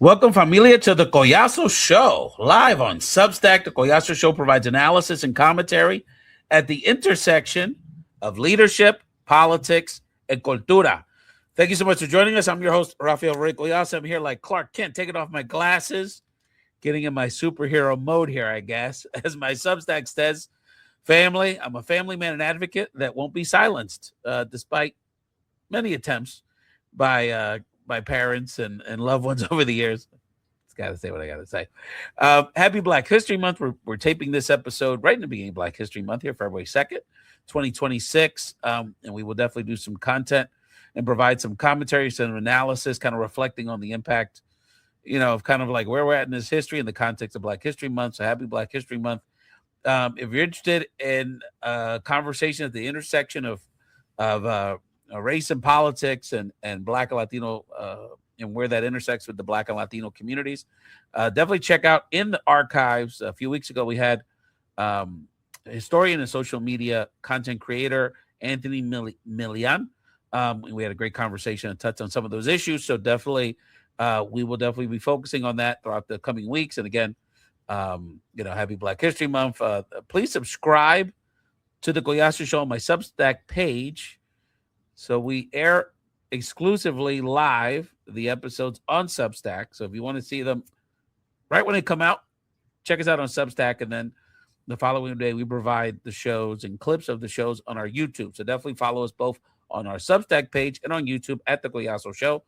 Welcome, familia, to the Collazo Show, live on Substack. The Collazo Show provides analysis and commentary at the intersection of leadership, politics, and cultura. Thank you so much for joining us. I'm your host, Rafael Rey Collazo. I'm here like Clark Kent, taking off my glasses, getting in my superhero mode here, I guess. As my Substack says, family, I'm a family man and advocate that won't be silenced, despite many attempts by parents and loved ones over the years. It's got to say what I got to say. Happy Black History Month. We're taping this episode right in the beginning of Black History Month here, February 2nd, 2026. And we will definitely do some content and provide some commentary, some analysis, kind of reflecting on the impact, of kind of like where we're at in this history in the context of Black History Month. So happy Black History Month. If you're interested in a conversation at the intersection of race and politics and Black and Latino and where that intersects with the Black and Latino communities, definitely check out in the archives. A few weeks ago, we had historian and social media content creator Anthony Milian. We had a great conversation and touched on some of those issues. So definitely, we will definitely be focusing on that throughout the coming weeks. And again, happy Black History Month. Please subscribe to the Collazo Show on my Substack page. So we air exclusively live the episodes on Substack. So if you want to see them right when they come out, check us out on Substack. And then the following day, we provide the shows and clips of the shows on our YouTube. So definitely follow us both on our Substack page and on YouTube at the Collazo Show.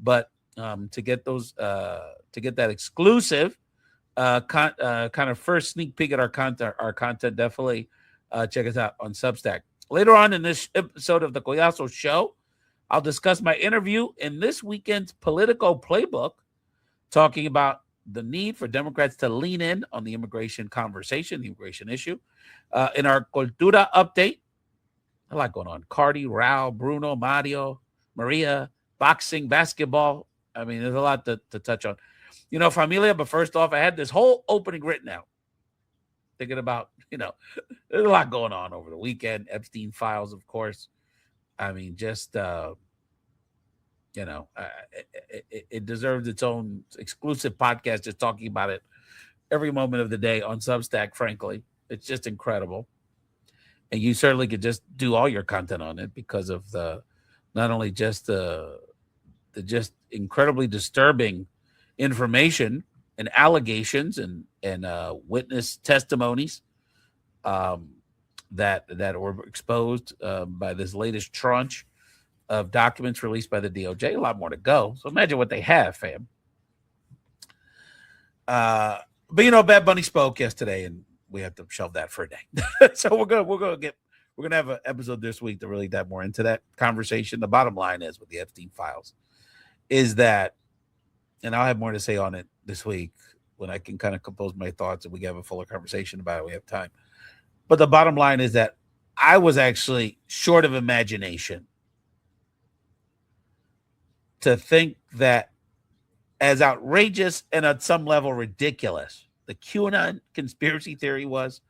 But to get that exclusive kind of first sneak peek at our content, definitely check us out on Substack. Later on in this episode of the Collazo Show, I'll discuss my interview in this weekend's Politico Playbook, talking about the need for Democrats to lean in on the immigration conversation, the immigration issue. In our Cultura update, a lot going on. Cardi, Raul, Bruno, Maria, boxing, basketball. I mean, there's a lot to touch on. Familia, but first off, I had this whole opening written out. Thinking about, there's a lot going on over the weekend. Epstein files, of course. I mean, just, it deserves its own exclusive podcast, just talking about it every moment of the day on Substack, frankly. It's just incredible. And you certainly could just do all your content on it because of not only just the just incredibly disturbing information and allegations and witness testimonies that were exposed by this latest tranche of documents released by the DOJ. A lot more to go. So imagine what they have, fam. But Bad Bunny spoke yesterday, and we have to shelve that for a day. So we're gonna have an episode this week to really dive more into that conversation. The bottom line is with the Epstein files is that, and I'll have more to say on it this week when I can kind of compose my thoughts and we can have a fuller conversation about it. We have time. But the bottom line is that I was actually short of imagination to think that, as outrageous and at some level ridiculous the QAnon conspiracy theory was,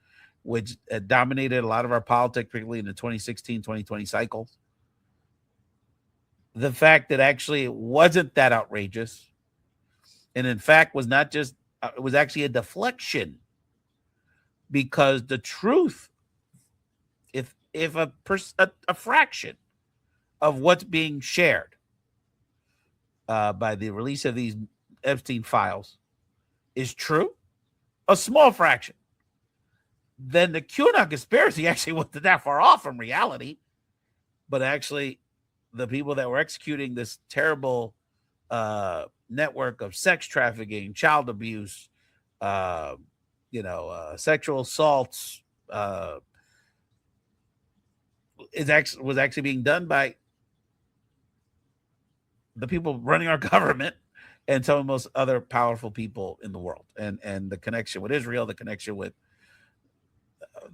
which dominated a lot of our politics, particularly in the 2016-2020 cycles, the fact that actually it wasn't that outrageous, and in fact was not just, it was actually a deflection, because the truth, if a fraction of what's being shared by the release of these Epstein files is true, a small fraction, then the QAnon conspiracy actually wasn't that far off from reality. But actually, the people that were executing this terrible network of sex trafficking, child abuse, sexual assaults, was actually being done by the people running our government and some of the most other powerful people in the world. And the connection with Israel, the connection with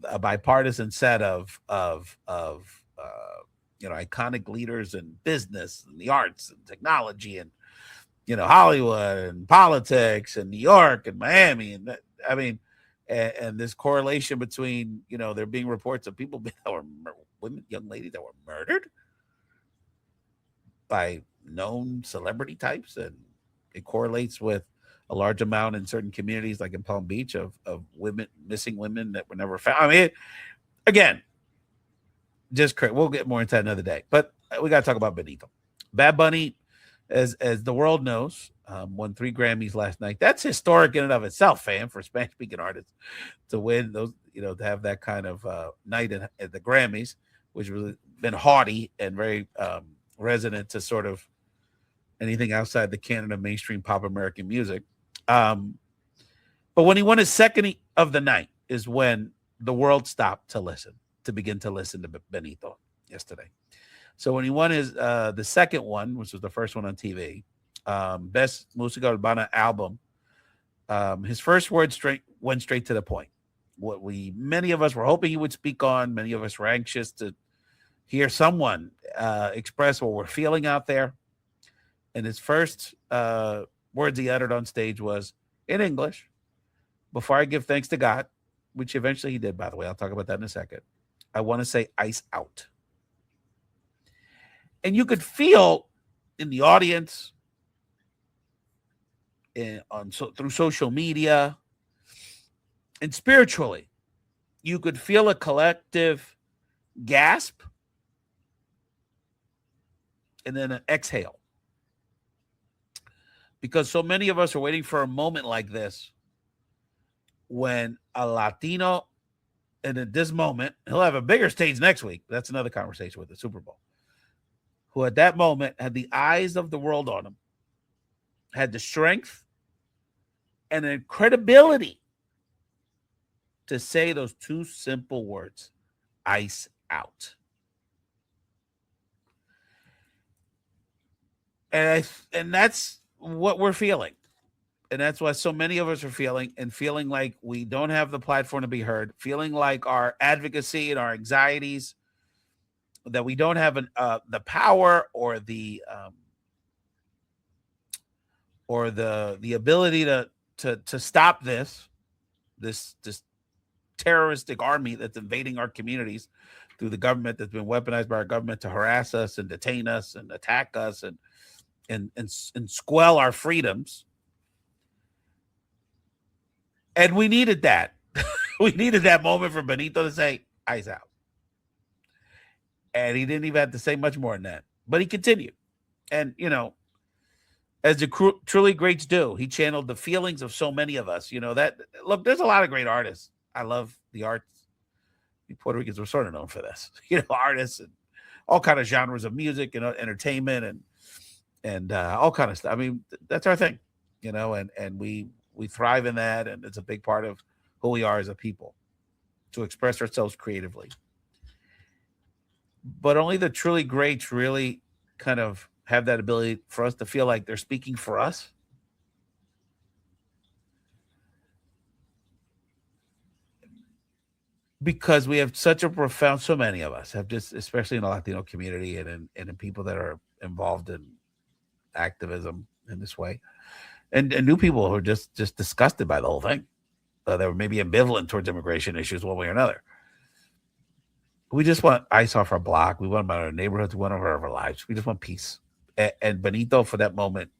a bipartisan set of iconic leaders in business and the arts and technology and Hollywood and politics and New York and Miami, and and this correlation between there being reports of people that were young ladies that were murdered by known celebrity types and It correlates with a large amount in certain communities, like in Palm Beach, of women, missing women that were never found. I mean, again, just crazy. We'll get more into that another day. But we got to talk about Benito. Bad Bunny, as the world knows, won 3 Grammys last night. That's historic in and of itself, fam, for Spanish speaking artists to win those, to have that kind of night at the Grammys, which has been haughty and very resonant to sort of anything outside the canon of mainstream pop American music. But when he won his second of the night is when the world stopped to begin to listen to Benito yesterday. So when he won his the second one, which was the first one on TV, Best Música Urbana album, his first words went straight to the point. What many of us were hoping he would speak on, many of us were anxious to hear someone express what we're feeling out there. And his first words he uttered on stage was in English, "Before I give thanks to God," which eventually he did, by the way. I'll talk about that in a second. "I want to say ice out." And you could feel in the audience, through social media, and spiritually, you could feel a collective gasp and then an exhale. Because so many of us are waiting for a moment like this when a Latino, and at this moment, he'll have a bigger stage next week. That's another conversation with the Super Bowl. Who at that moment had the eyes of the world on him, had the strength and the credibility to say those 2 simple words, ice out. And that's what we're feeling. And that's what so many of us are feeling, and feeling like we don't have the platform to be heard, feeling like our advocacy and our anxieties, that we don't have the power or the ability to stop this terroristic army that's invading our communities through the government, that's been weaponized by our government to harass us and detain us and attack us and squelch our freedoms. And we needed that. We needed that moment for Benito to say, "Eyes out." And he didn't even have to say much more than that. But he continued. And, as the truly greats do, he channeled the feelings of so many of us. Look, there's a lot of great artists. I love the arts. The Puerto Ricans were sort of known for this. Artists and all kind of genres of music and entertainment and all kind of stuff. I mean, that's our thing, and we thrive in that. And it's a big part of who we are as a people, to express ourselves creatively. But only the truly greats really kind of have that ability for us to feel like they're speaking for us. Because we have such a profound, so many of us have, just, especially in the Latino community and in people that are involved in activism in this way, and new people who are just disgusted by the whole thing. They were maybe ambivalent towards immigration issues one way or another. We just want ice off our block. We want them out of our neighborhoods. We want them out of our lives. We just want peace. And Benito, for that moment,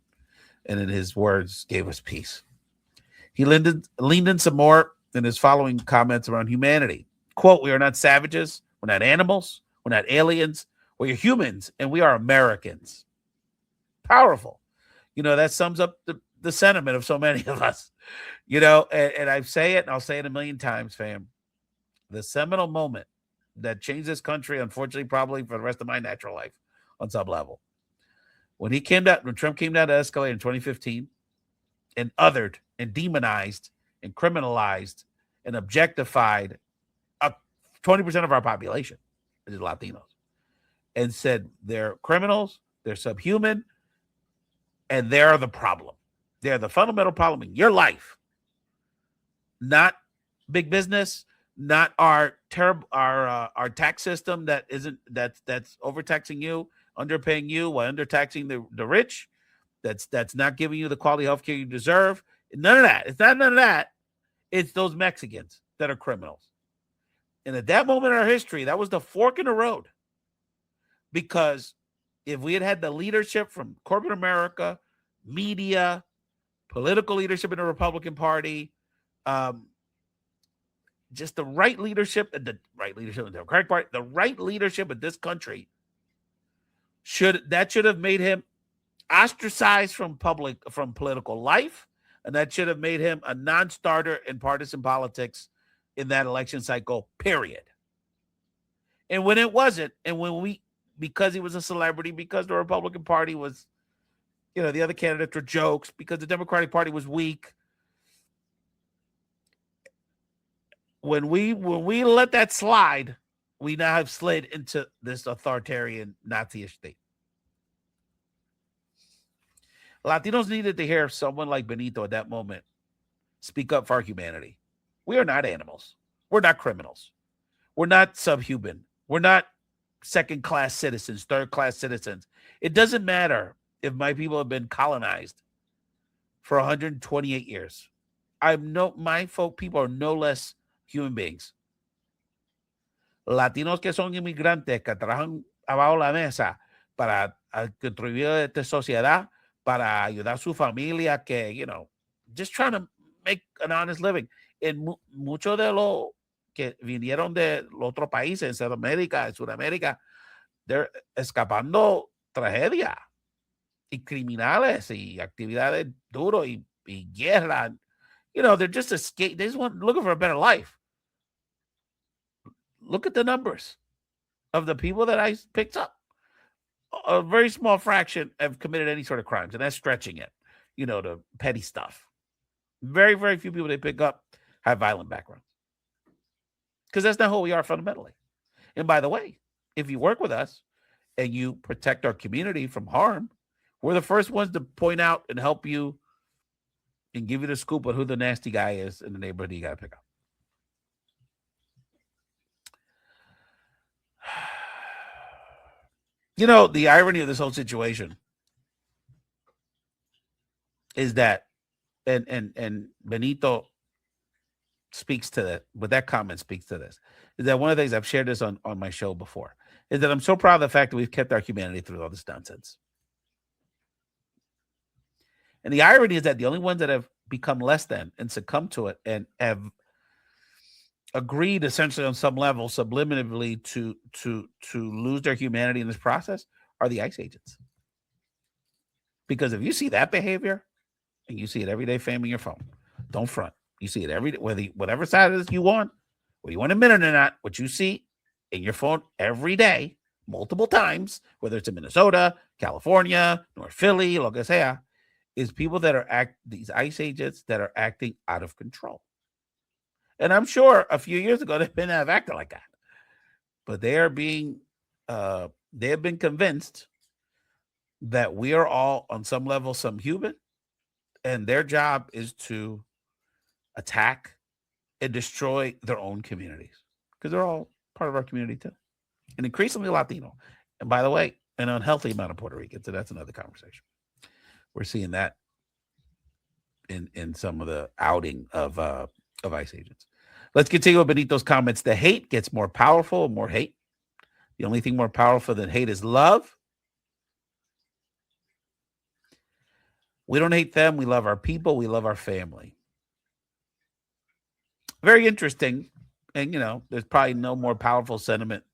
and in his words, gave us peace. He leaned in some more in his following comments around humanity. Quote, "We are not savages. We're not animals. We're not aliens. We're humans, and we are Americans." Powerful. That sums up the sentiment of so many of us. And I say it, and I'll say it a million times, fam. The seminal moment that changed this country, unfortunately, probably for the rest of my natural life on some level, when Trump came down to escalate in 2015 and othered and demonized and criminalized and objectified 20% of our population, which is Latinos, and said they're criminals, they're subhuman, and they're the problem. They're the fundamental problem in your life, not big business, not our tax system that's overtaxing you, underpaying you, while undertaxing the rich, that's not giving you the quality health care you deserve. None of that. It's not none of that. It's those Mexicans that are criminals. And at that moment in our history, that was the fork in the road. Because if we had had the leadership from corporate America media, political leadership in the Republican Party, um, just the right leadership and the right leadership in the Democratic Party, the right leadership in this country should have made him ostracized from political life, and that should have made him a non-starter in partisan politics in that election cycle, period. And when it wasn't, and because he was a celebrity, because the Republican Party was, the other candidates were jokes, because the Democratic Party was weak, when we let that slide, we now have slid into this authoritarian Nazi-ish state. Latinos needed to hear someone like Benito at that moment speak up for our humanity. We are not animals. We're not criminals. We're not subhuman. We're not second-class citizens, third-class citizens. It doesn't matter if my people have been colonized for 128 years. My people are no less human beings. Latinos que son inmigrantes, que trabajan abajo la mesa para contribuir a esta sociedad, para ayudar a su familia, que, just trying to make an honest living. En muchos de los que vinieron de los otros países, en Centroamérica, en Sudamérica, they're escapando tragedia y criminales y actividades duras y guerra. They're just escape. They just looking for a better life. Look at the numbers of the people that I picked up. A very small fraction have committed any sort of crimes, and that's stretching it, to petty stuff. Very, very few people they pick up have violent backgrounds, because that's not who we are fundamentally. And by the way, if you work with us and you protect our community from harm, we're the first ones to point out and help you and give you the scoop on who the nasty guy is in the neighborhood you got to pick up. The irony of this whole situation is that, and Benito speaks to that, but that comment speaks to this, is that one of the things I've shared this on my show before, is that I'm so proud of the fact that we've kept our humanity through all this nonsense. And the irony is that the only ones that have become less than and succumbed to it and have agreed essentially on some level subliminally to lose their humanity in this process are the ICE agents. Because if you see that behavior, and you see it every day, fam, in your phone, don't front. You see it every day, whatever side of this you want, whether you want to admit it or not, what you see in your phone every day, multiple times, whether it's in Minnesota, California, North Philly, lo que sea, is people that these ICE agents that are acting out of control. And I'm sure a few years ago, they've been acting like that. But they have been convinced that we are all, on some level, some human, and their job is to attack and destroy their own communities, because they're all part of our community too, and increasingly Latino. And by the way, an unhealthy amount of Puerto Ricans, so that's another conversation. We're seeing that in some of the outing of ICE agents. Let's continue with Benito's comments. The hate gets more powerful, more hate. The only thing more powerful than hate is love. We don't hate them. We love our people. We love our family. Very interesting. And, there's probably no more powerful sentiment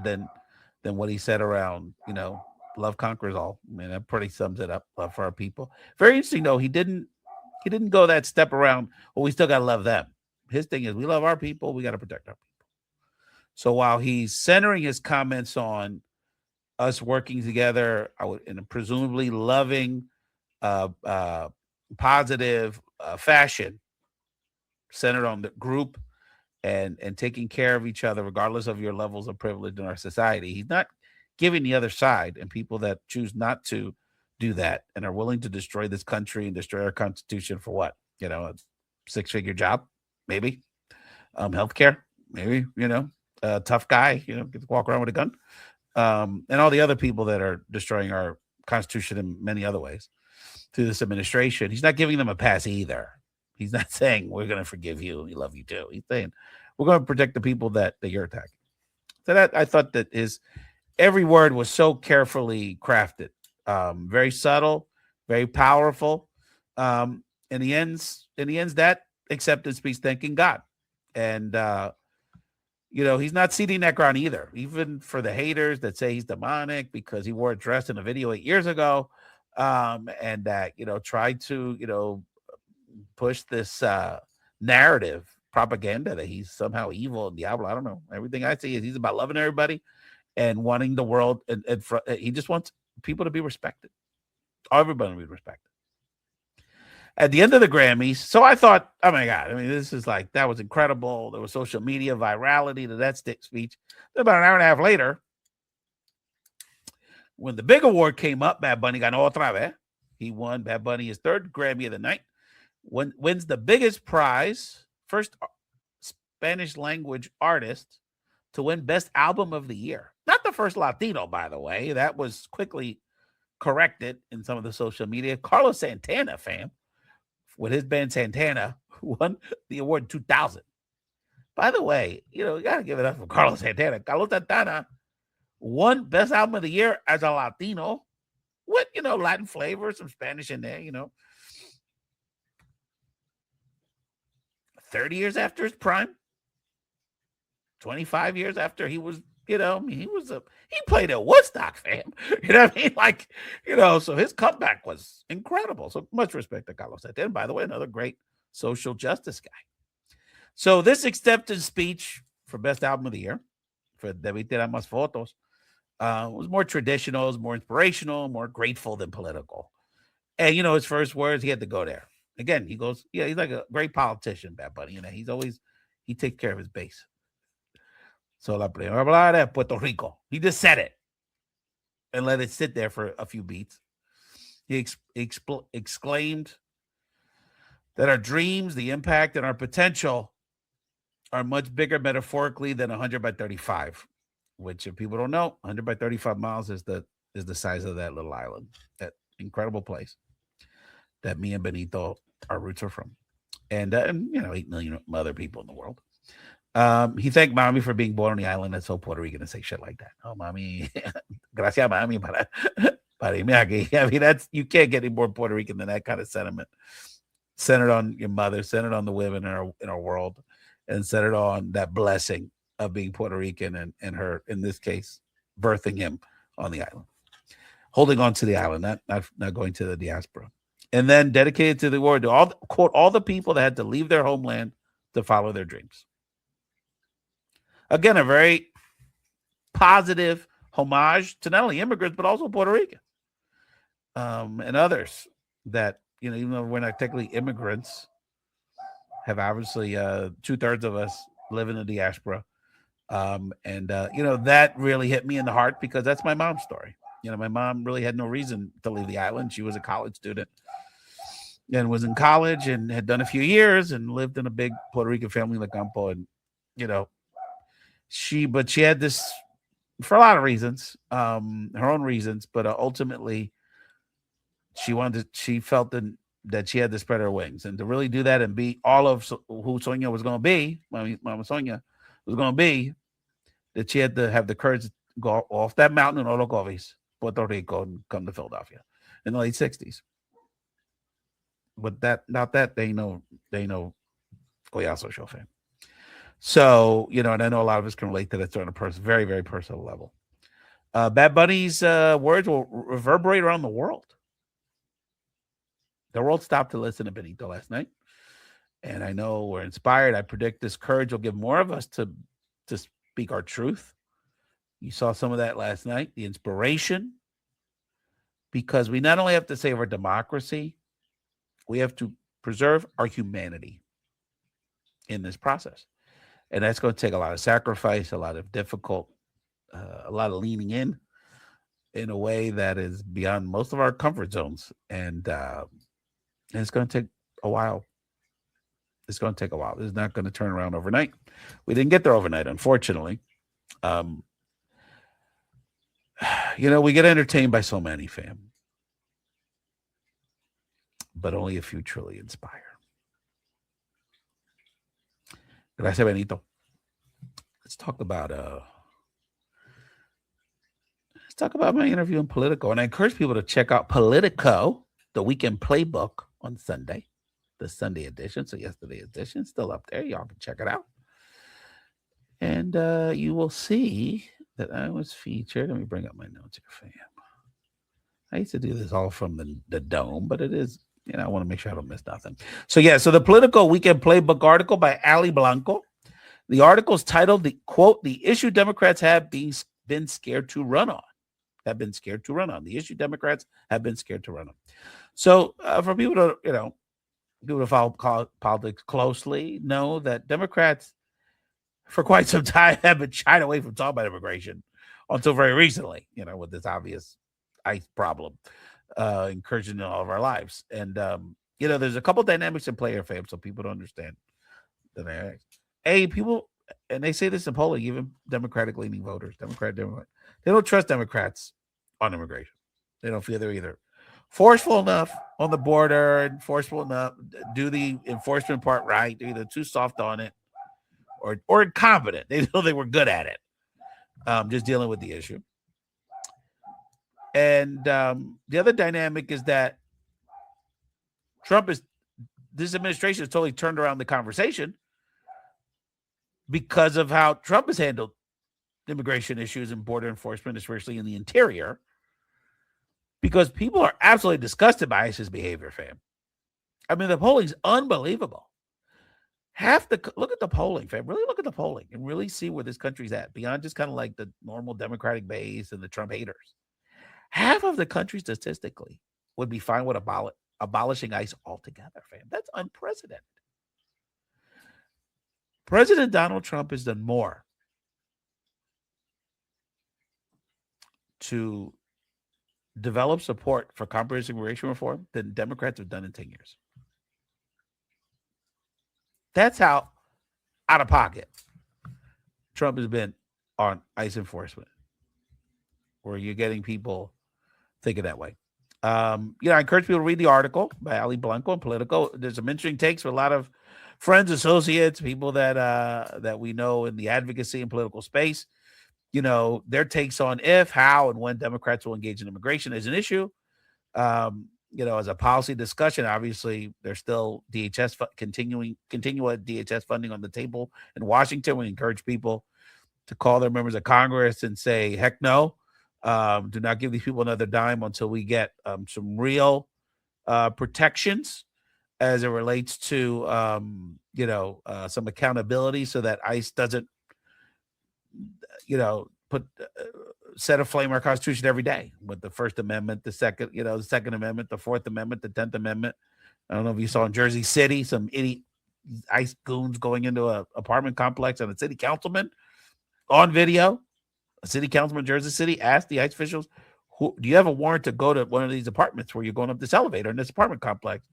than what he said around, love conquers all. I mean, that pretty sums it up for our people. Very interesting, though. He didn't go that step around, well, we still got to love them. His thing is, we love our people. We got to protect our people. So while he's centering his comments on us working together in a presumably loving, positive fashion, centered on the group and taking care of each other, regardless of your levels of privilege in our society, he's not giving the other side and people that choose not to do that and are willing to destroy this country and destroy our Constitution for what? A six-figure job, maybe. Healthcare, maybe, a tough guy, get to walk around with a gun. And all the other people that are destroying our Constitution in many other ways through this administration. He's not giving them a pass either. He's not saying we're going to forgive you. We love you too. He's saying we're going to protect the people that you're attacking. So that I thought that every word was so carefully crafted, very subtle, very powerful. And he ends that acceptance speech thanking God. And he's not ceding that ground either, even for the haters that say he's demonic because he wore a dress in a video 8 years ago. And that, tried to, push this narrative propaganda that he's somehow evil and Diablo. I don't know. Everything I see is he's about loving everybody and wanting the world. And he just wants people to be respected. Everybody to be respected. At the end of the Grammys, so I thought, oh my God, I mean, this is like, that was incredible. There was social media virality to that speech. Then about an hour and a half later, when the big award came up, Bad Bunny ganó otra vez. He won, Bad Bunny, his third Grammy of the night. Wins the biggest prize, first Spanish language artist to win Best Album of the Year. Not the first Latino, by the way. That was quickly corrected in some of the social media. Carlos Santana, fam, with his band Santana, won the award in 2000. By the way, you got to give it up for Carlos Santana. Carlos Santana won Best Album of the Year as a Latino with, Latin flavor, some Spanish in there, 30 years after his prime, 25 years after he was, he played at Woodstock, fam. You know what I mean? Like, so his comeback was incredible. So much respect to Carlos Santana. By the way, another great social justice guy. So this acceptance speech for Best Album of the Year, for Debí Tirar Más Fotos, was more traditional, was more inspirational, more grateful than political. And, his first words, he had to go there. Again, he goes, he's like a great politician, Bad Bunny. He takes care of his base. So la primera palabra es Puerto Rico. He just said it and let it sit there for a few beats. He exclaimed that our dreams, the impact, and our potential are much bigger metaphorically than 100 by 35, which, if people don't know, 100 by 35 miles is the size of that little island, that incredible place that me and Benito, our roots are from. And 8 million other people in the world. He thanked Mommy for being born on the island. That's so Puerto Rican to say shit like that. Oh, Mommy. Gracias, Mommy. Para irme aquí. I mean, you can't get any more Puerto Rican than that kind of sentiment. Centered on your mother, centered on the women in our world, and centered on that blessing of being Puerto Rican and her, in this case, birthing him on the island. Holding on to the island, not going to the diaspora. And then dedicated to the award to all the people that had to leave their homeland to follow their dreams. Again, a very positive homage to not only immigrants, but also Puerto Rican and others that, even though we're not technically immigrants, have obviously 2/3 of us live in the diaspora. That really hit me in the heart because that's my mom's story. My mom really had no reason to leave the island. She was a college student and was in college and had done a few years and lived in a big Puerto Rican family in the campo. And, she had this for a lot of reasons, her own reasons, but ultimately she felt that she had to spread her wings and to really do that and be all of who Sonia was going to be, Mama Sonia was going to be, that she had to have the courage to go off that mountain in Orocovis, Puerto Rico, and come to Philadelphia in the late 60s. But they know Collazo show fan. So, and I know a lot of us can relate to that on a very, very personal level. Bad Bunny's words will reverberate around the world. The world stopped to listen to Benito last night. And I know we're inspired. I predict this courage will give more of us to speak our truth. You saw some of that last night, the inspiration, because we not only have to save our democracy, we have to preserve our humanity in this process. And that's going to take a lot of sacrifice, a lot of difficult, a lot of leaning in a way that is beyond most of our comfort zones. And it's going to take a while. It's going to take a while. It's not going to turn around overnight. We didn't get there overnight, unfortunately. We get entertained by so many, fam. But only a few truly inspire. Gracias, Benito. Let's talk about my interview in Politico. And I encourage people to check out Politico the weekend playbook on Sunday, the Sunday edition. So yesterday edition, still up there. Y'all can check it out. And you will see that I was featured. Let me bring up my notes here, fam. I used to do this all from the dome, but it is, I want to make sure I don't miss nothing. So the Politico Weekend Playbook article by Ali Blanco. The article is titled, the issue Democrats have been scared to run on. The issue Democrats have been scared to run on. So for people to, people to follow politics closely know that Democrats for quite some time have been shied away from talking about immigration until very recently, with this obvious ICE problem incursion in all of our lives. And, there's a couple dynamics in play here, fam, so people don't understand the dynamics. People, and they say this in polling, even Democratic-leaning voters, Democrat, they don't trust Democrats on immigration. They don't feel they're either forceful enough on the border and forceful enough, do the enforcement part right. They're either too soft on it or incompetent. They know they were good at it, just dealing with the issue. And the other dynamic is that this administration has totally turned around the conversation because of how Trump has handled immigration issues and border enforcement, especially in the interior, because people are absolutely disgusted by ICE's behavior, fam. I mean, the polling's unbelievable. Look at the polling, fam. Really look at the polling and really see where this country's at, beyond just kind of like the normal Democratic base and the Trump haters. Half of the country statistically would be fine with abolishing ICE altogether, fam. That's unprecedented. President Donald Trump has done more to develop support for comprehensive immigration reform than Democrats have done in 10 years. That's how out of pocket Trump has been on ICE enforcement, where you're getting people thinking that way. I encourage people to read the article by Ali Blanco and Politico. There's some interesting takes for a lot of friends, associates, people that we know in the advocacy and political space. Their takes on if, how, and when Democrats will engage in immigration as an issue. As a policy discussion, obviously there's still DHS continual DHS funding on the table in Washington. We encourage people to call their members of Congress and say, heck no, do not give these people another dime until we get some real protections as it relates to, some accountability so that ICE doesn't, set aflame our Constitution every day with the First Amendment, the Second Amendment, the Fourth Amendment, the 10th Amendment. I don't know if you saw in Jersey City, some idiot ICE goons going into an apartment complex and a city councilman on video. A city councilman in Jersey City asked the ICE officials, do you have a warrant to go to one of these apartments where you're going up this elevator in this apartment complex?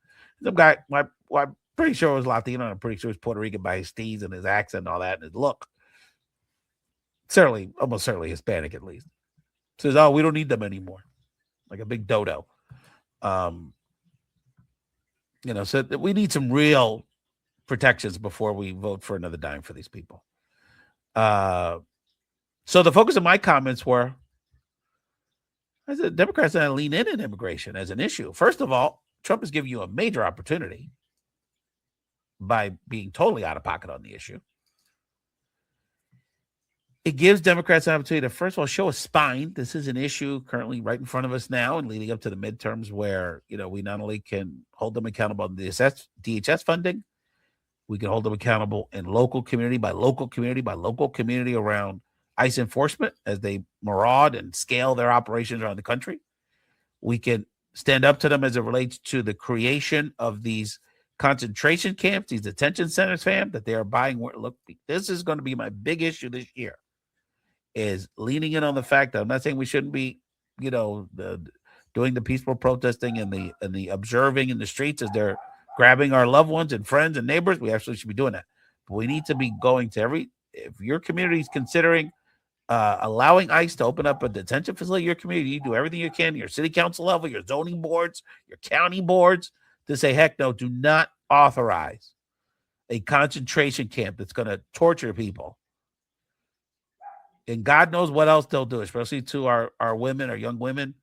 Some guy, I'm pretty sure it was Latino. I'm pretty sure it was Puerto Rican by his steez and his accent and all that and his look. Almost certainly Hispanic at least. Says, oh, we don't need them anymore. Like a big dodo. So we need some real protections before we vote for another dime for these people. So the focus of my comments were, I said, Democrats are going to lean in immigration as an issue. First of all, Trump is giving you a major opportunity by being totally out of pocket on the issue. It gives Democrats an opportunity to, first of all, show a spine. This is an issue currently right in front of us now and leading up to the midterms where, we not only can hold them accountable on the DHS funding, we can hold them accountable in local community by local community around ICE enforcement as they maraud and scale their operations around the country. We can stand up to them as it relates to the creation of these concentration camps, these detention centers, fam, that they are buying. Look, this is going to be my big issue this year, is leaning in on the fact that I'm not saying we shouldn't be, doing the peaceful protesting and the observing in the streets as they're grabbing our loved ones and friends and neighbors. We absolutely should be doing that. But we need to be going to if your community is considering allowing ICE to open up a detention facility in your community, you do everything you can, your city council level, your zoning boards, your county boards, to say, heck no, do not authorize a concentration camp that's going to torture people. And God knows what else they'll do, especially to our women, our young women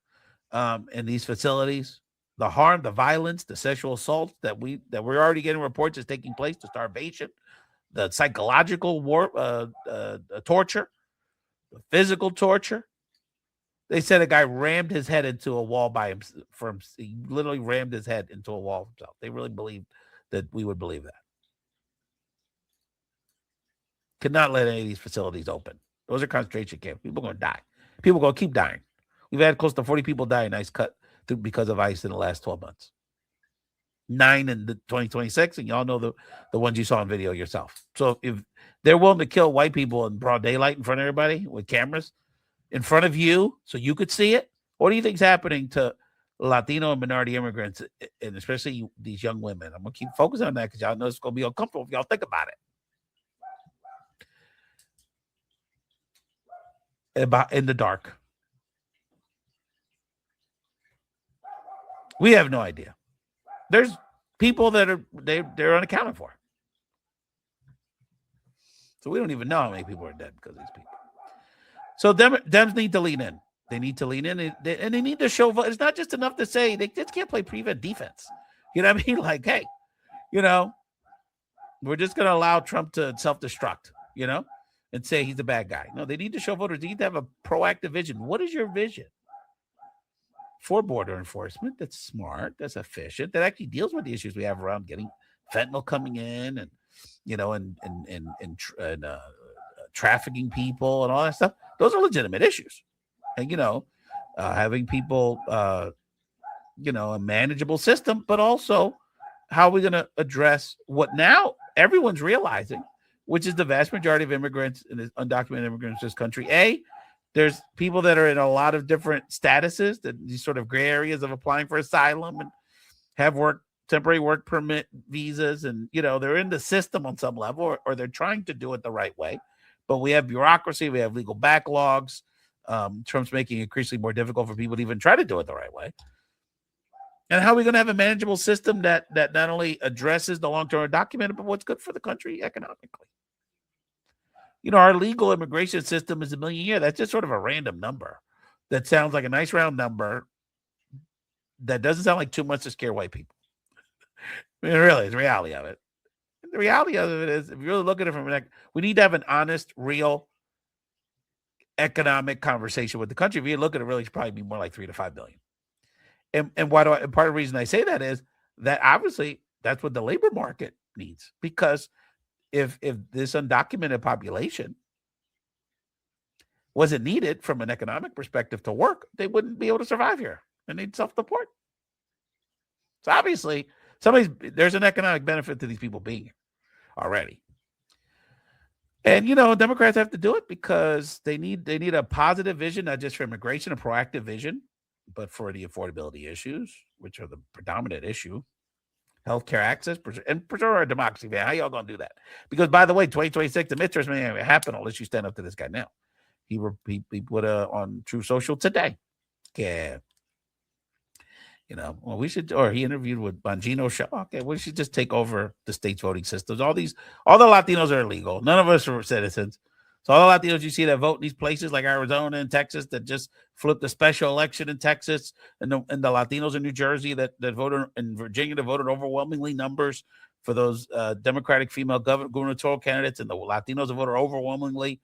in these facilities. the harm, the violence, the sexual assault that we're already getting reports is taking place, the starvation, the psychological torture, the physical torture. They said a guy rammed his head into a wall by him. He literally rammed his head into a wall himself. They really believed that we would believe that. Could not let any of these facilities open. Those are concentration camps. People are going to die. People are going to keep dying. We've had close to 40 people die in ICE because of ICE in the last 12 months. 9 in the 2026, and y'all know the ones you saw in video yourself. So if they're willing to kill white people in broad daylight in front of everybody with cameras in front of you so you could see it, what do you think's happening to Latino and minority immigrants, and especially these young women? I'm going to keep focusing on that because y'all know it's going to be uncomfortable if y'all think about it. In the dark. We have no idea. There's people that they're unaccounted for. So we don't even know how many people are dead because of these people. So Dems need to lean in. They need to lean in, and they need to show. It's not just enough to say they just can't play prevent defense. You know what I mean? Like, hey, we're just going to allow Trump to self-destruct, and say he's the bad guy. No, they need to show voters. They need to have a proactive vision. What is your vision for border enforcement that's smart, that's efficient, that actually deals with the issues we have around getting fentanyl coming in and, trafficking people and all that stuff? Those are legitimate issues. And, having people, a manageable system, but also how are we going to address what now everyone's realizing, which is the vast majority of immigrants and undocumented immigrants in this country. There's people that are in a lot of different statuses, that these sort of gray areas of applying for asylum and have temporary work permit visas. And, they're in the system on some level, or they're trying to do it the right way. But we have bureaucracy, we have legal backlogs. Trump's making it increasingly more difficult for people to even try to do it the right way. And how are we going to have a manageable system that not only addresses the long-term undocumented, but what's good for the country economically? Our legal immigration system is $1 million a year. That's just sort of a random number that sounds like a nice round number that doesn't sound like too much to scare white people. I mean, really, it's the reality of it. And the reality of it is, if you really look at it from we need to have an honest, real economic conversation with the country. If you look at it, really, it should probably be more like $3 to $5 billion. And why part of the reason I say that is that obviously that's what the labor market needs, because if this undocumented population wasn't needed from an economic perspective to work, they wouldn't be able to survive here and they'd self-deport. So obviously there's an economic benefit to these people being here already. And, Democrats have to do it because they need a positive vision, not just for immigration, a proactive vision, but for the affordability issues, which are the predominant issue. Healthcare access, and preserve our democracy, man. How y'all gonna do that? Because, by the way, 2026, the midterms may not happen unless you stand up to this guy now. He put on True Social today. Yeah. Well, we should, or he interviewed with Bongino Show. Okay, we should just take over the state's voting systems. All the Latinos are illegal. None of us are citizens. So all the Latinos you see that vote in these places like Arizona and Texas that just flipped a special election in Texas, and the Latinos in New Jersey that voted in Virginia that voted overwhelmingly numbers for those Democratic female gubernatorial candidates, and the Latinos that voted overwhelmingly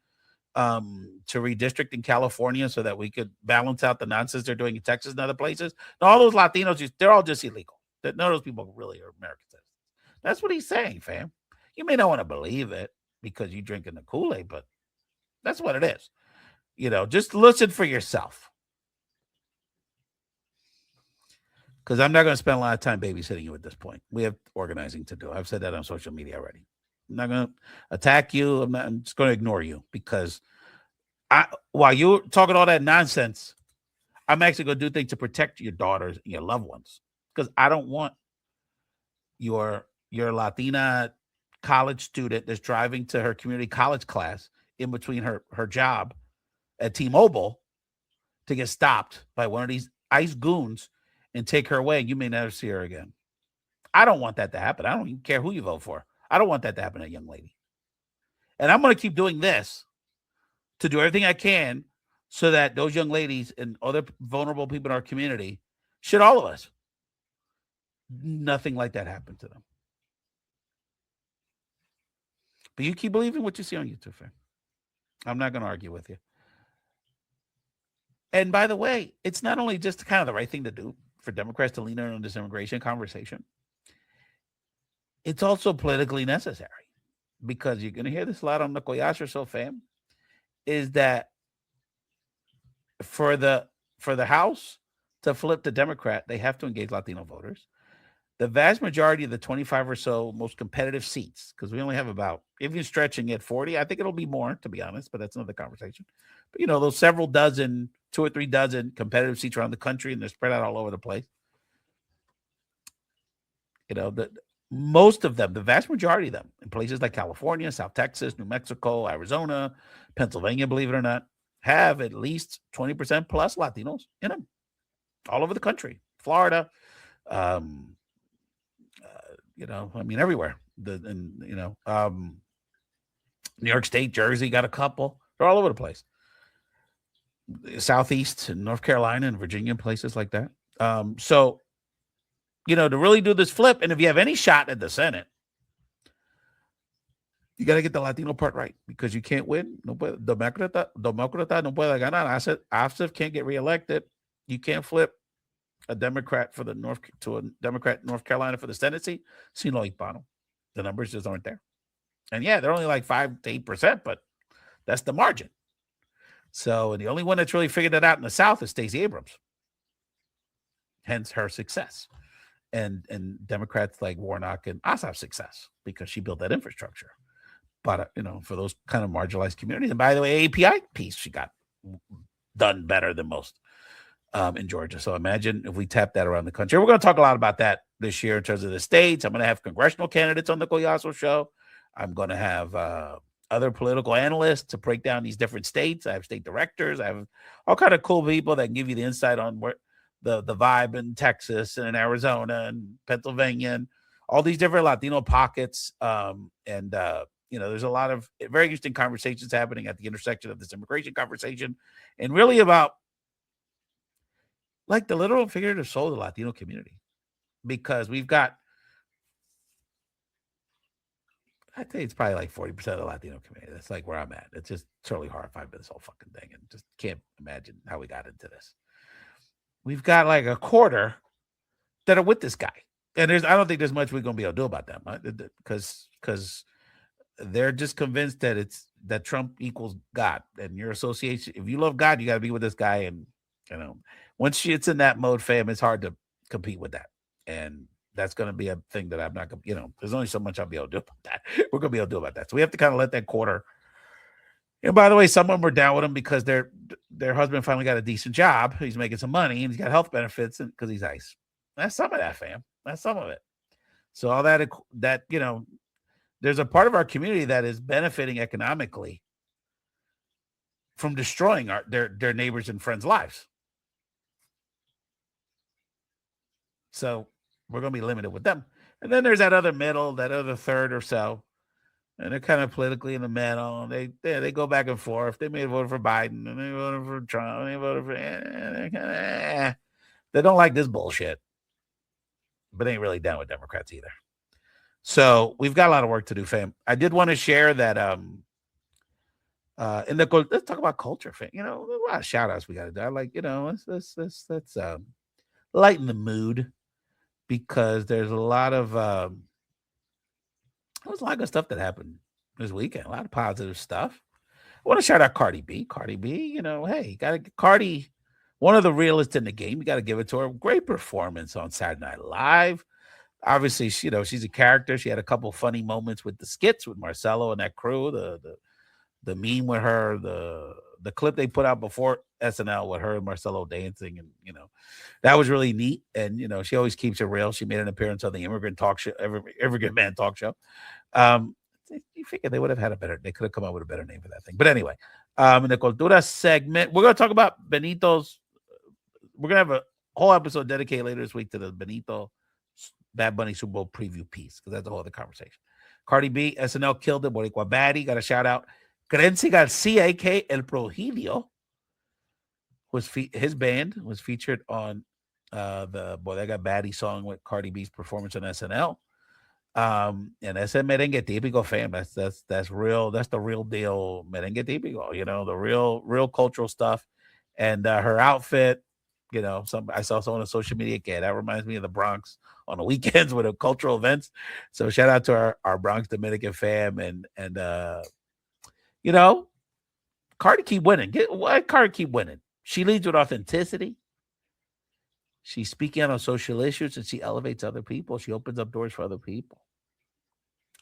to redistrict in California so that we could balance out the nonsense they're doing in Texas and other places. Now, all those Latinos, they're all just illegal. None of those people really are American citizens. That's what he's saying, fam. You may not want to believe it because you're drinking the Kool-Aid, but that's what it is. Just listen for yourself. Because I'm not going to spend a lot of time babysitting you at this point. We have organizing to do. I've said that on social media already. I'm not going to attack you. I'm just going to ignore you because while you're talking all that nonsense, I'm actually going to do things to protect your daughters and your loved ones, because I don't want your Latina college student that's driving to her community college class in between her job at T-Mobile to get stopped by one of these ICE goons and take her away. You may never see her again. I don't want that to happen. I don't even care who you vote for. I don't want that to happen to a young lady. And I'm going to keep doing this to do everything I can so that those young ladies and other vulnerable people in our community, all of us, Nothing like that happened to them. But you keep believing what you see on YouTube, fam. I'm not going to argue with you. And by the way, it's not only just kind of the right thing to do for Democrats to lean in on this immigration conversation, it's also politically necessary, because you're going to hear this a lot on the Collazo Show, fam, is that for the House to flip to Democrat, they have to engage Latino voters. The vast majority of the 25 or so most competitive seats, because we only have about, if you're stretching at 40, I think it'll be more, to be honest, but that's another conversation. But, those several dozen, 2 or 3 dozen competitive seats around the country, and they're spread out all over the place. Most of them, the vast majority of them, in places like California, South Texas, New Mexico, Arizona, Pennsylvania, believe it or not, have at least 20% plus Latinos in them, all over the country. Florida, everywhere. New York State, Jersey got a couple. They're all over the place. Southeast and North Carolina and Virginia, places like that. So, to really do this flip, and if you have any shot at the Senate, you got to get the Latino part right, because you can't win. Demócrata no puede ganar. Asif can't get reelected. You can't flip a Democrat to a Democrat in North Carolina for the Senate seat. Sino hispano. The numbers just aren't there. And yeah, they're only like 5 to 8%, but that's the margin. So, and the only one that's really figured it out in the South is Stacey Abrams. Hence her success. And Democrats like Warnock and Ossoff's success, because she built that infrastructure. But, for those kind of marginalized communities. And by the way, API piece, she got done better than most in Georgia. So imagine if we tap that around the country. We're going to talk a lot about that this year in terms of the states. I'm going to have congressional candidates on the Collazo Show. I'm going to have other political analysts to break down these different states. I have state directors. I have all kind of cool people that can give you the insight on where the vibe in Texas and in Arizona and Pennsylvania and all these different Latino pockets. There's a lot of very interesting conversations happening at the intersection of this immigration conversation, and really about like the literal and figurative soul of the Latino community, because we've got, I think it's probably like 40% of the Latino community. That's like where I'm at. It's just totally horrified by this whole fucking thing, and just can't imagine how we got into this. We've got like a quarter that are with this guy, and I don't think there's much we're going to be able to do about that, because they're just convinced that Trump equals God, and your association. If you love God, you got to be with this guy, and once it's in that mode, fam, it's hard to compete with that, and that's going to be a thing that I'm not going to, there's only so much I'll be able to do about that. We're going to be able to do about that. So we have to kind of let that quarter. And by the way, some of them were down with him because their husband finally got a decent job. He's making some money and he's got health benefits because he's ICE. That's some of that, fam. That's some of it. So all that, there's a part of our community that is benefiting economically from destroying their neighbors and friends' lives. So we're going to be limited with them. And then there's that other middle, that other third or so. And they're kind of politically in the middle. They go back and forth. They may have voted for Biden, and they voted for Trump, and they voted for... They don't like this bullshit. But they ain't really down with Democrats either. So we've got a lot of work to do, fam. I did want to share that let's talk about culture, fam. There's a lot of shout outs we got to do. I like, let's lighten the mood, because there's a lot of there's a lot of good stuff that happened this weekend. A lot of positive stuff. I want to shout out Cardi B. Cardi B, hey, you got to Cardi, one of the realists in the game. You got to give it to her. Great performance on Saturday Night Live. Obviously, she's a character. She had a couple funny moments with the skits with Marcelo and that crew. The meme with her, the clip they put out before SNL with her and Marcelo dancing, and that was really neat. And she always keeps it real. She made an appearance on the Immigrant Talk Show, Immigrant Man Talk Show. You figure they would have had they could have come up with a better name for that thing. But anyway, in the Cultura segment, we're going to talk about Benito's. We're going to have a whole episode dedicated later this week to the Benito Bad Bunny Super Bowl preview piece, because that's a whole other conversation. Cardi B, SNL killed it. Boricua Baddie, got a shout out. Crency Garcia, a.k.a. El Progilio, his band was featured on the Bodega Baddie song with Cardi B's performance on SNL. And ese merengue típico, fam. That's real. That's the real deal merengue típico. The real cultural stuff. And her outfit, I saw someone on social media. Okay, that reminds me of the Bronx on the weekends with the cultural events. So shout out to our Bronx Dominican fam, and Cardi keep winning. Why Cardi keep winning? She leads with authenticity. She's speaking out on social issues, and she elevates other people. She opens up doors for other people.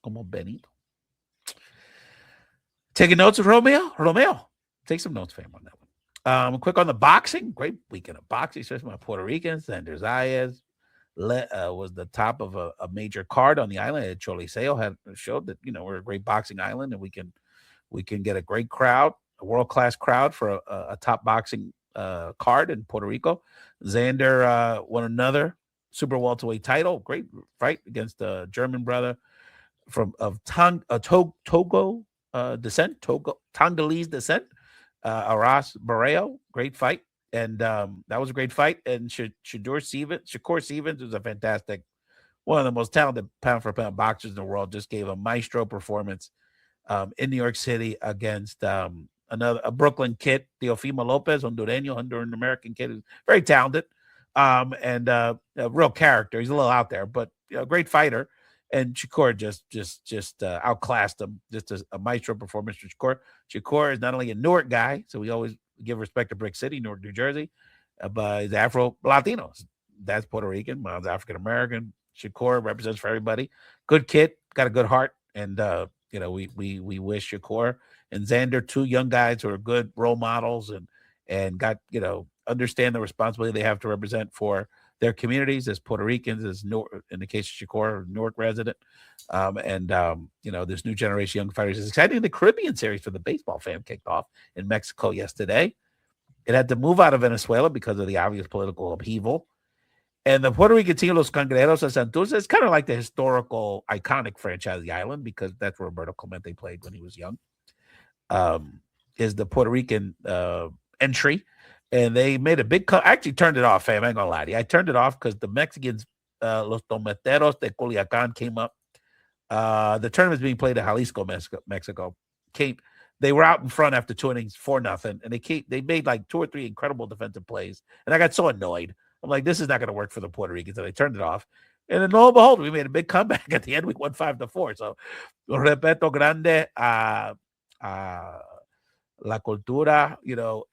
Como Benito. Taking notes of Romeo? Romeo. Take some notes, fam, on that one. Quick on the boxing. Great weekend of boxing, especially my Puerto Ricans. Xander Zayas was the top of a major card on the island. Choliseo had showed that, we're a great boxing island, and we can get a great crowd, a world-class crowd for a top boxing card in Puerto Rico. Xander won another super welterweight title. Great fight against the German brother of Togo Tongolese descent, Aras Barreo. Great fight. And that was a great fight. And Shakur Stevens was a fantastic, one of the most talented pound-for-pound boxers in the world, just gave a maestro performance in New York City against a Brooklyn kid, Teofimo Lopez, Honduran American kid, who's very talented and a real character. He's a little out there, but a great fighter. And Shakur just outclassed him. Just a maestro performance for Shakur. Shakur is not only a Newark guy, so we always give respect to Brick City, Newark, New Jersey, but he's Afro-Latino. That's Puerto Rican. Mom's African-American. Shakur represents for everybody. Good kid, got a good heart. And, we wish Shakur and Xander, two young guys who are good role models and got, understand the responsibility they have to represent for their communities as Puerto Ricans, in the case of Shakur, Newark resident. This new generation of young fighters is exciting. The Caribbean series for the baseball fam kicked off in Mexico yesterday. It had to move out of Venezuela because of the obvious political upheaval. And the Puerto Rican team, Los Cangrejeros de Santos, is kind of like the historical, iconic franchise of the island because that's where Roberto Clemente played when he was young, is the Puerto Rican entry. And they made a big I actually turned it off, fam. I ain't gonna lie to you. I turned it off because the Mexicans, Los Tomateros de Culiacan, came up. The tournament's being played at Jalisco, Mexico. They were out in front after 2 innings, 4-0, and they made like 2 or 3 incredible defensive plays. And I got so annoyed. I'm like, this is not going to work for the Puerto Ricans. And I turned it off. And then lo and behold, we made a big comeback at the end. We won 5-4. So, respeto grande la cultura,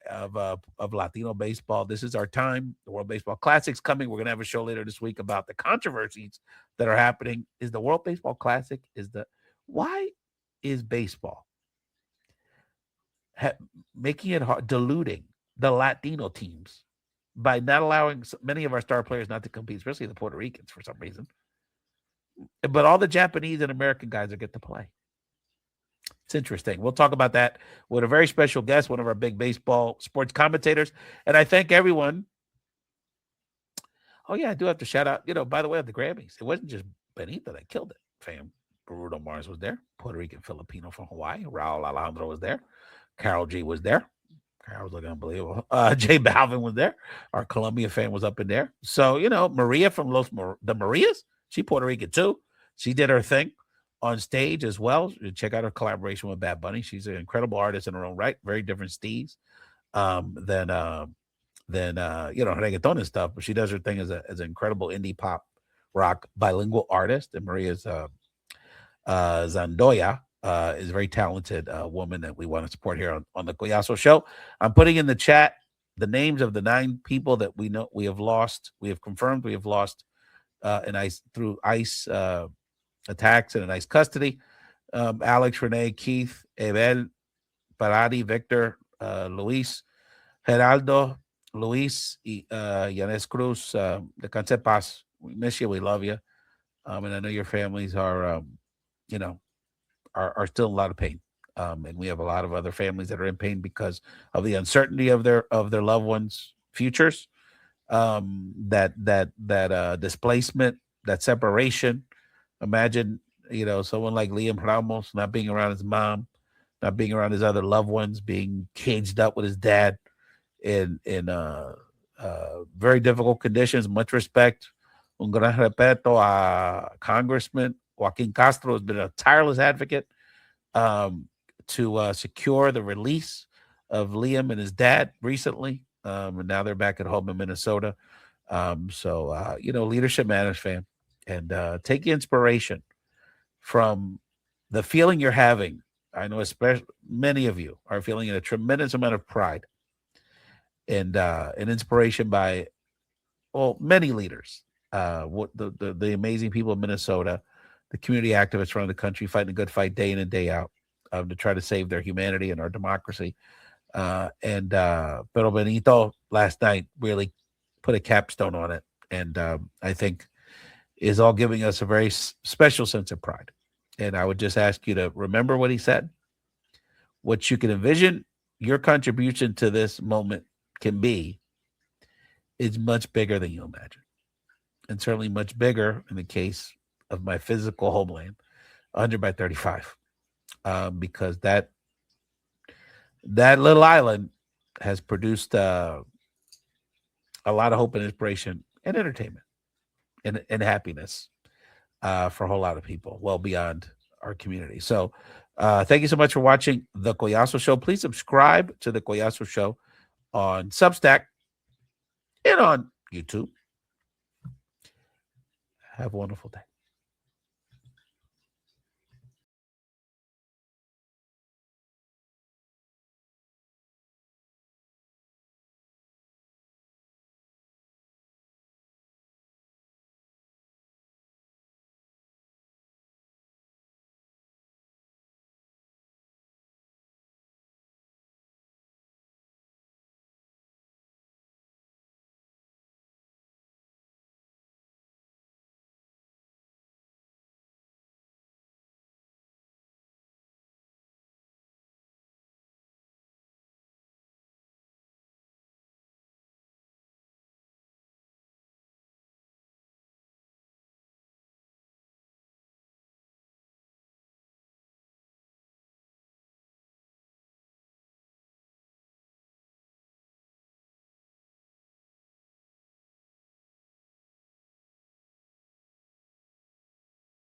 of Latino baseball. This is our time. The World Baseball Classic's coming. We're going to have a show later this week about the controversies that are happening. Is the World Baseball Classic, why is baseball making it hard, diluting the Latino teams by not allowing many of our star players not to compete, especially the Puerto Ricans for some reason. But all the Japanese and American guys get to play. It's interesting. We'll talk about that with a very special guest, one of our big baseball sports commentators. And I thank everyone. Oh, yeah, I do have to shout out, by the way, at the Grammys. It wasn't just Benita that killed it, fam. Bruno Mars was there. Puerto Rican Filipino from Hawaii. Raul Alejandro was there. Karol G was there. Carol was looking unbelievable. Jay Balvin was there. Our Colombia fan was up in there. So, Maria from the Marias, she Puerto Rican too. She did her thing on stage as well. Check out her collaboration with Bad Bunny. She's an incredible artist in her own right. Very different steez than reggaeton and stuff. But she does her thing as an incredible indie pop rock bilingual artist. And Maria's Zandoya is a very talented woman that we want to support here on the Collazo Show. I'm putting in the chat the names of the 9 people that we know we have lost. We have confirmed we have lost through ICE attacks and in ICE custody. Alex, Renee, Keith, Ebel, Paradi, Victor, Luis, Geraldo, Luis, Yanes Cruz, the Concept Paz. We miss you. We love you. And I know your families are still in a lot of pain. And we have a lot of other families that are in pain because of the uncertainty of their loved ones' futures. That displacement, that separation. Imagine, someone like Liam Ramos not being around his mom, not being around his other loved ones, being caged up with his dad in very difficult conditions. Much respect. Un gran respeto a Congressman Joaquin Castro has been a tireless advocate to secure the release of Liam and his dad recently. And now they're back at home in Minnesota. Leadership matters, fam. And take inspiration from the feeling you're having. I know especially many of you are feeling a tremendous amount of pride and inspiration by, many leaders. The amazing people of Minnesota, the community activists around the country fighting a good fight day in and day out to try to save their humanity and our democracy. Pero Benito last night really put a capstone on it, and I think is all giving us a very special sense of pride. And I would just ask you to remember what he said, what you can envision your contribution to this moment can be is much bigger than you imagine. And certainly much bigger in the case of my physical homeland, 100 by 35, because that little island has produced a lot of hope and inspiration and entertainment and happiness for a whole lot of people, well beyond our community. So thank you so much for watching The Collazo Show. Please subscribe to The Collazo Show on Substack and on YouTube. Have a wonderful day.